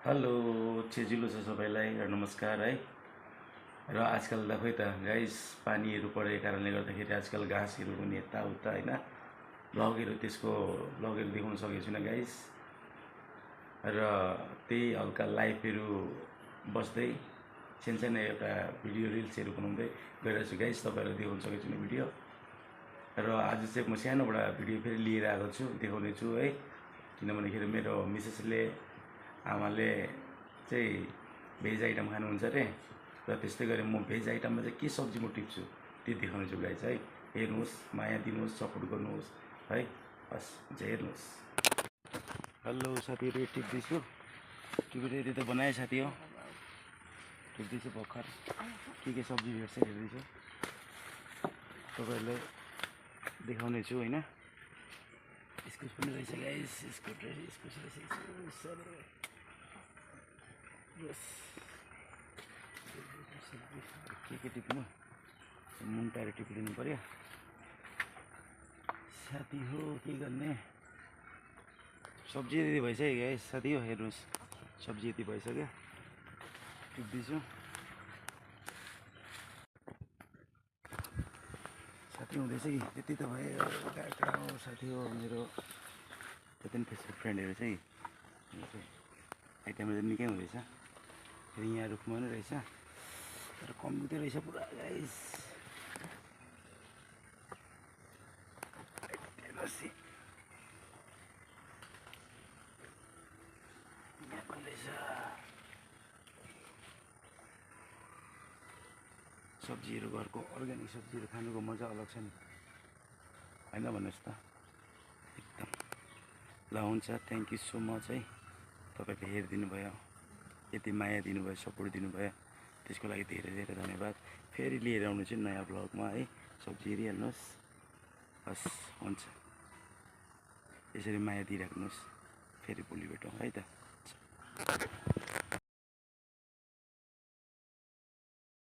Hello छेजिलो छ सबैलाई र नमस्कार है। र आजकल त खोइ त गाइस पानीहरू परेको कारणले गर्दाखेरि आजकल घाँसहरू पनि यताउता होइन ब्लगहरू देखाउन सकेको छैन गाइस। र त्यही हल्का लाइफहरू बस्दै सानो एउटा भिडियो रिल्सहरू बनाउँदै गइरहेको छु गाइस, तपाईँहरूलाई देखाउन सकेको छैन भिडियो। र आज चाहिँ म सानोबाट भिडियो फेरि लिएर आएको छु, देखाउने छु है। किनभनेखेरि मेरो मिसेसले आमाले चाहिँ भेज आइटम खानुहुन्छ अरे, र त्यस्तै गरी म भेज आइटममा चाहिँ के सब्जी म टिप्छु त्यो देखाउने छु गाइस है। हेर्नुहोस्, माया दिनुहोस्, सपोर्ट गर्नुहोस् है। हस्, हुन्छ हेर्नुहोस्। हेलो साथीहरू, टिप्दैछु। टिपेर त बनाए साथी हो, टिप्दैछु भर्खर के सब्जी भेट्छ हेर्दैछु, तपाईँहरूलाई देखाउने छु होइन। इस्कुस पनि रहेछ गाइस, इस्कुस रहेछ। के टिप्नु, मुन्टाएर टिपिदिनु पर्यो साथी हो, के गर्ने। सब्जी यति भइसक्यो गाइस साथी हो, हेर्नुहोस् सब्जी यति भइसक्यो, टिप्दैछु। साथी हुँदैछ कि त्यति त भयो, कहाँ हो साथी हो मेरो। त्यति पनि फेसबुक फ्रेन्डहरू चाहिँ आइटमहरू निकै हुँदैछ। फेरि यहाँ रुखमा पनि रहेछ, तर कम्ती रहेछ पुरा गाइस। यहाँ पनि रहेछ। सब्जीहरू घरको अर्ग्यानिक सब्जीहरू खानुको मजा अलग छ नि, होइन भन्नुहोस् त एकदम। ल हुन्छ, थ्याङ्क यू सो मच है। तपाईँले हेरिदिनु भयो, यति माया दिनुभयो, सपोर्ट दिनुभयो, त्यसको लागि धेरै धेरै धन्यवाद। फेरि लिएर आउनु चाहिँ नयाँ ब्लगमा है, सब्जी हेरिहाल्नुहोस्। हस्, हुन्छ, यसरी माया दिइराख्नुहोस्। फेरि भोलि भेटौँ है त।